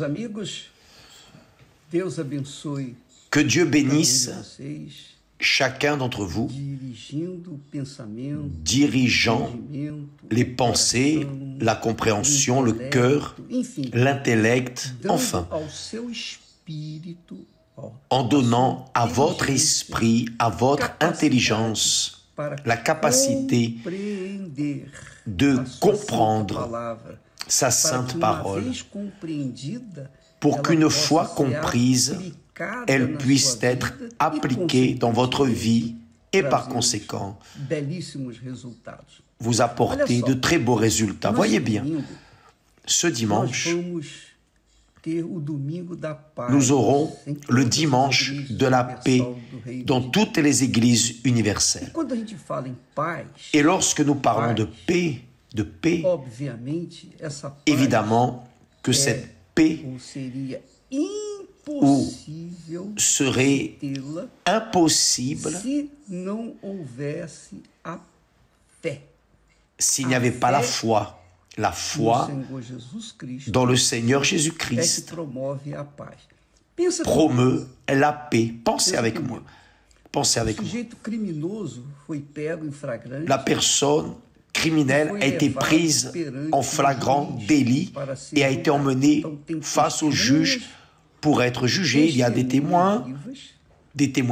Amigos, Deus abençoe Que Dieu bénisse vocês, chacun d'entre vous, dirigindo o pensamento, dirigeant entendimento, les pensées, la compréhension, le cœur, enfim, l'intellect, dando enfin, ao seu espírito, en donnant à votre esprit, à votre intelligence, para la capacité compreender de a sua comprendre santa palavra, sa para sainte que uma parole, vez compreendida, pour ela qu'une possa fois ser comprise, aplicada elle na puisse sua être vida e, appliquée dans votre vie et par trazer conséquent, belíssimos resultados. vous apporter de très beaux résultats. Nós, Voyez bien, domingo, ce nós dimanche, vamos ter o domingo da paz, nous aurons em le todas as dimanche igrejas de la universal paix do Reino dans de Deus. toutes les églises universelles. Quando a gente fala em paz, Et lorsque nous parlons de paix, obviamente, essa paz évidemment que cette paix ou seria impossível serait tê-la impossible se não houvesse a fé s'il n'y avait pas la foi. La no foi Senhor Jesus Cristo dans le Seigneur é que Jésus-Christ promove a paz. Pensa promeut la paix. Pensez avec comigo. moi. Pensez O avec moi. sujeito criminoso foi pego em flagrante. La personne criminelle a été prise en flagrant délit et a été emmenée face au juge pour être jugée. Il y a des témoins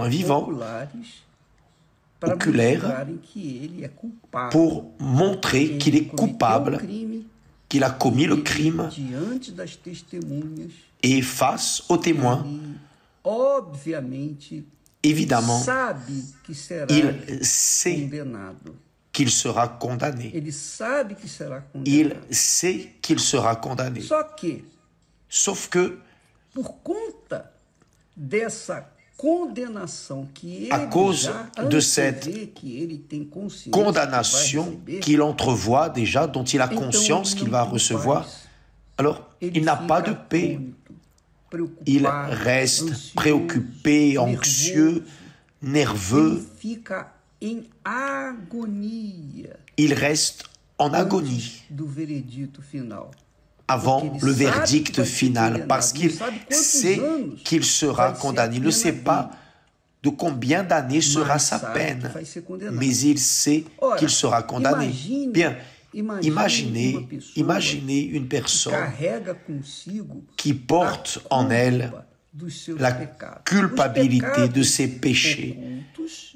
vivants oculaires pour montrer qu'il est coupable, qu'il a commis le crime, et face aux témoins, évidemment, il sait qu'il sera condamné. Il sait qu'il sera condamné. Sauf que, por conta dessa condenação que ele à cause já de cette antevê, que ele tem consciência condamnation que vai receber, qu'il entrevoit déjà, dont il a então conscience ele qu'il não va tem recevoir, paz. alors Ele il n'a fica pas de paix. atônito, preocupado, Il reste ansioso, préoccupé, anxieux, nerveux. ele fica em agonia Il reste en agonie do veredito final. avant le verdict final, parce qu'il sait qu'il sera condamné. Il ne sait pas de combien d'années sera sa peine, mais il sait qu'il sera condamné. Bien, imaginez une personne Carrega consigo qui porte en elle dos seus la pecados. culpabilité Os de ses pecados péchés, ocultos,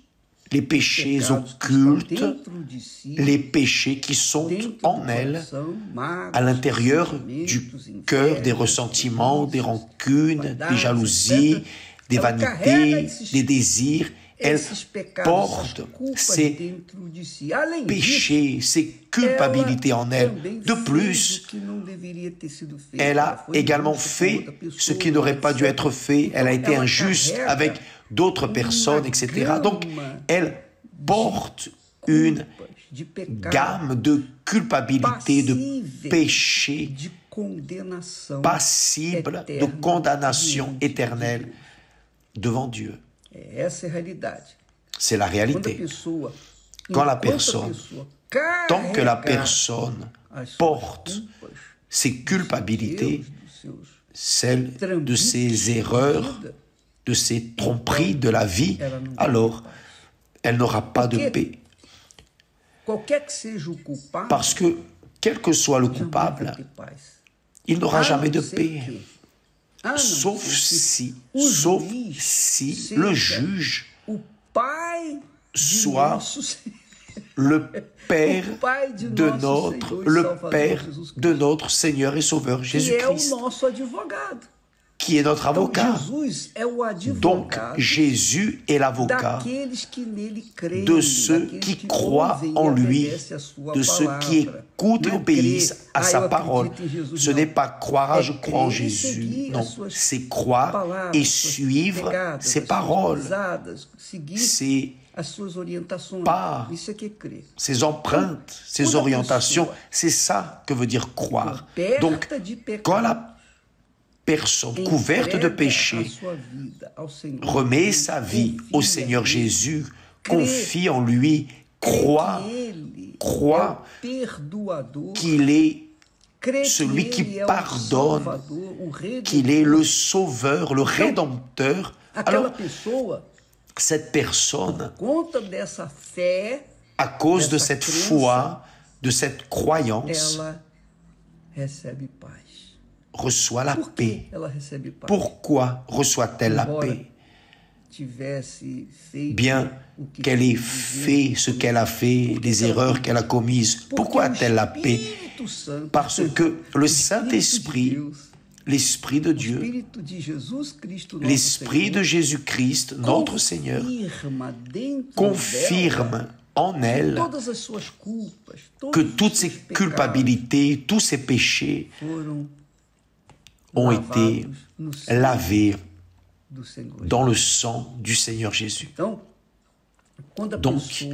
les péchés pecados que estão occultes, dentro de si, les péchés qui sont dentro en do elle, coração, mágoas, à l'intérieur sentimentos, du cœur, des invejas, ressentiments, des cobiças, rancunes, des vaidades, jalousies, etc. des Ela carrega vanités, esses- des désirs. Elle esses pecados, porte essas culpas ces dentro de si. Além disso, péchés, ces culpabilités en elle. também De fez plus, o que não deveria ter sido feito. elle Ela a foi également injusta com fait outra pessoa, ce qui n'aurait pas dû etc. être fait. Elle a été Ela injuste carrega avec d'autres personnes, etc. Donc, elle porte une de pecado gamme de culpabilité, de passível péchés de condenação passibles de eterna condamnation diante de éternelle Deus. devant Dieu. Essa é a realidade. C'est la Quando a réalité. pessoa, Quand la enquanto a personne, pessoa tant que la carrega personne as suas porte culpas, ses culpabilités, dos seus celles de ses erreurs, vida, de ses tromperies de la vie, alors elle n'aura pas de paix. qualquer que seja o culpado, Parce que, quel que soit le jamais vai coupable, ter paz. il n'aura A jamais não de ser paix. que- a não Sauf ser que si seja le juge o pai de soit nosso Senhor, le Père o pai de de nosso notre, Senhor e le Salvador Père Jesus de Cristo, notre Seigneur et Sauveur que é o Jésus-Christ, nosso advogado. qui est notre Então, avocat. Jesus é o Donc, advogado Jésus est l'avocat daqueles que nele creem, de ceux daqueles qui que croient ouvem e en lui, obedecem à sua de ceux qui palavra. écoutent et Não é obéissent crer, à sa eu parole. acredito em Jesus, Ce não. n'est pas croire, É je crois en crer e Jésus. seguir Non, as suas c'est croire palavras, et as suas suivre pegadas, ses as suas paroles, pisadas, seguir ses, as suas orientações. pas Isso é que é crer. ses empreintes, ses Quando a orientations. pessoa C'est ça que veut dire croire. coberta Donc, de pecado, quand la personne couverte de entrega péché a sua vida ao Senhor, remet sa vie au confia Seigneur nele, Jésus, crê, confie en lui, crê croit que ele croit é o perdoador qu'il est celui qui pardonne, qu'il est le sauveur, le rédempteur, alors cette personne, à cause de cette foi, de cette croyance, reçoit la paix. Pourquoi reçoit-elle la paix? Bien qu'elle ait fait ce qu'elle a fait, les erreurs qu'elle a commises, pourquoi a-t-elle la paix? Parce que le Saint-Esprit, l'Esprit de Dieu, l'Esprit de Jésus-Christ, notre Seigneur, confirme en elle que toutes ses culpabilités, tous ses péchés ont été lavés dans le sang du Seigneur Jésus. Donc,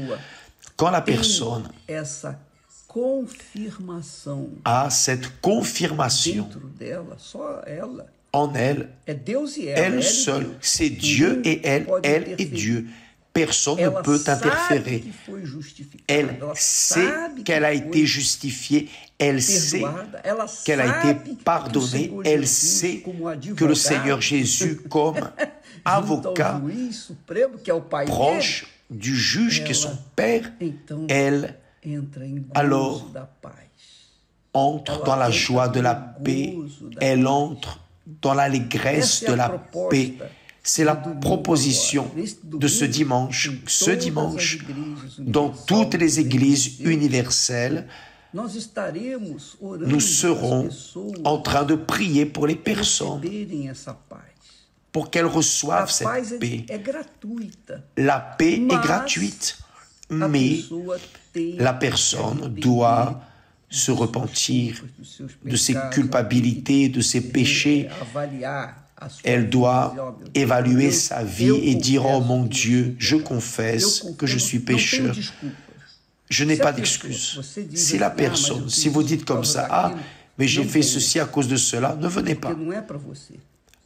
quand la personne a cette confirmation en elle, elle seule, c'est Dieu et elle est Dieu. Personne ne peut interférer. Elle sait qu'elle a été justifiée, elle sait qu'elle a été pardonnée, elle sait que le Seigneur Jésus, comme avocat proche du juge qui est son Père, elle alors entre dans la joie de la paix, elle entre dans l'allégresse de la paix. C'est la proposition de ce dimanche. Ce dimanche, dans toutes les églises universelles, nous serons en train de prier pour les personnes, pour qu'elles reçoivent cette paix. La paix est gratuite, mais la personne doit se repentir de ses culpabilités, de ses péchés. Elle doit évaluer sa vie et dire « Oh mon Dieu, je confesse que je suis pécheur. Je n'ai pas d'excuse. » Si la personne, si vous dites comme ça, « Ah, mais j'ai fait ceci à cause de cela », ne venez pas.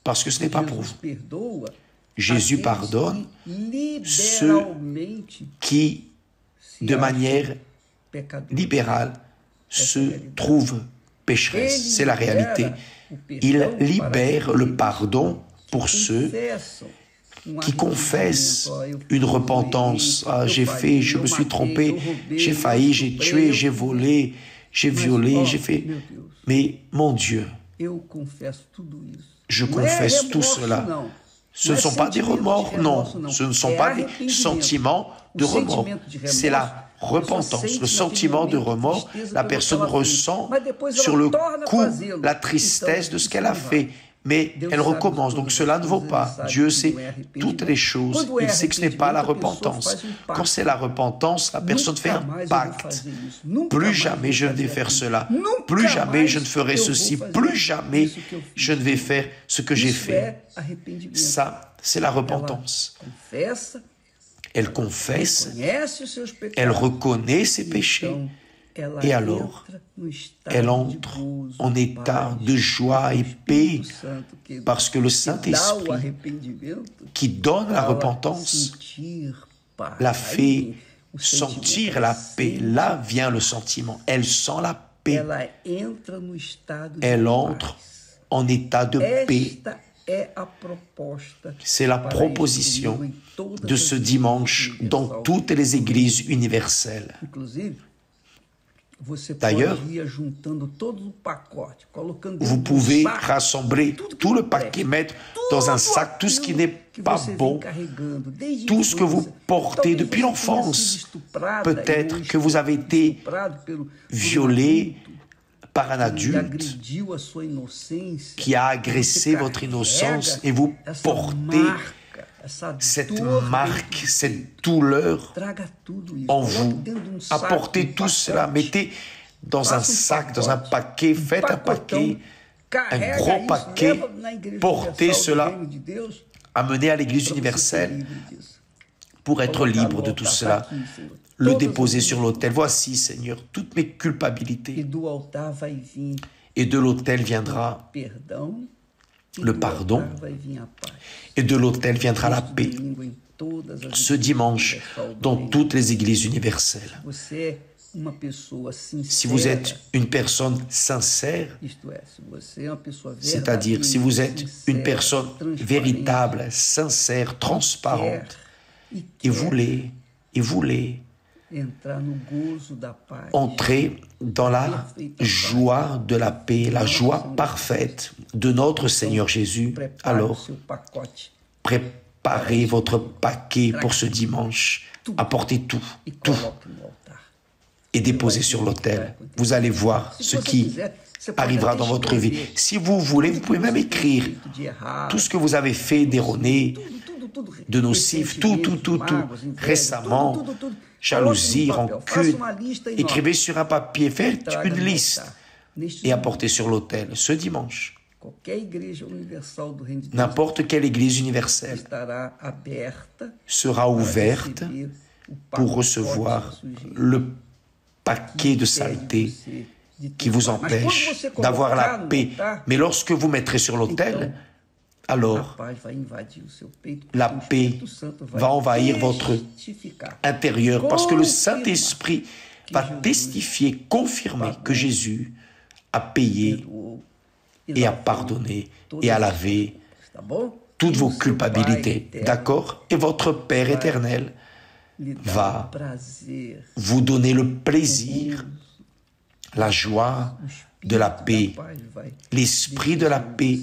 Parce que ce n'est pas pour vous. Jésus pardonne ceux qui, de manière libérale, se trouvent pécheresses. C'est la réalité. Il libère le pardon pour ceux qui confessent une repentance. Ah, j'ai fait, je me suis trompé, j'ai failli, j'ai tué, j'ai volé, j'ai violé, j'ai fait. Mais mon Dieu, je confesse tout cela. Ce ne sont pas des remords, non. Ce ne sont pas des sentiments de remords. C'est la repentance, le sentiment de remords. La personne ressent sur le coup la tristesse de ce qu'elle a fait, mais elle recommence. Donc cela ne vaut pas. Dieu sait toutes les choses. Il sait que ce n'est pas la repentance. Quand c'est la repentance, la personne fait un pacte. Plus jamais je ne vais faire cela. Plus jamais je ne ferai ceci. Plus jamais je ne vais faire ce que j'ai fait. Ça, c'est la repentance. Elle confesse, elle reconnaît ses péchés, et alors, elle entre en état de joie et paix, parce que le Saint-Esprit, qui donne la repentance, la fait sentir la paix. Là vient le sentiment. Elle sent la paix. Elle entre en état de paix. C'est la proposition de ce dimanche dans toutes les églises universelles. D'ailleurs, vous pouvez rassembler tout le paquet, mettre dans un sac tout ce qui n'est pas bon, tout ce que vous portez depuis l'enfance. Peut-être que vous avez été violé par un adulte qui a agressé votre innocence et vous portez cette marque, cette douleur en vous. Apportez tout cela, mettez dans un sac, dans un paquet, faites un paquet, un gros paquet, portez cela, amenez à l'Église universelle pour être libre de tout cela. Le déposer sur l'autel. Voici, Seigneur, toutes mes culpabilités. Et de l'autel viendra le pardon. Et de l'autel viendra la paix. Ce dimanche, dans toutes les églises universelles. Si vous êtes une personne sincère, c'est-à-dire si vous êtes une personne véritable, sincère, transparente, et voulez entrer dans la joie de la paix, la joie parfaite de notre Seigneur Jésus, alors préparez votre paquet pour ce dimanche, apportez tout et déposez sur l'autel. Vous allez voir ce qui arrivera dans votre vie. Si vous voulez, vous pouvez même écrire tout ce que vous avez fait d'erroné, de nocif, tout, récemment, jalousie, rancune. Écrivez sur un papier, faites une liste et apportez sur l'autel ce dimanche. N'importe quelle église universelle sera ouverte pour recevoir le paquet de saleté qui vous empêche d'avoir la paix. Mais lorsque vous mettrez sur l'autel, alors la paix va envahir votre intérieur parce que le Saint-Esprit va testifier, confirmer que Jésus a payé et a pardonné et a lavé toutes vos culpabilités. D'accord? Et votre Père éternel va vous donner le plaisir, la joie de la paix. L'esprit de la paix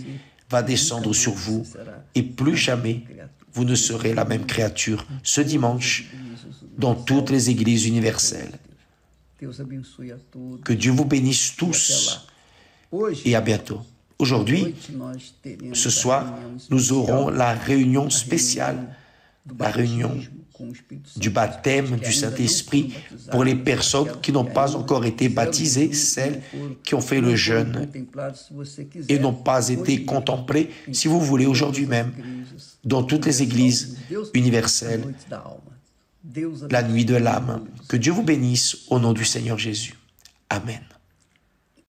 va descendre sur vous et plus jamais vous ne serez la même créature ce dimanche dans toutes les églises universelles. Que Dieu vous bénisse tous et à bientôt. Aujourd'hui, ce soir, nous aurons la réunion spéciale, la réunion du baptême du Saint-Esprit pour les personnes qui n'ont pas encore été baptisées, celles qui ont fait le jeûne et n'ont pas été contemplées, si vous voulez, aujourd'hui même, dans toutes les églises universelles, la nuit de l'âme. Que Dieu vous bénisse au nom du Seigneur Jésus. Amen.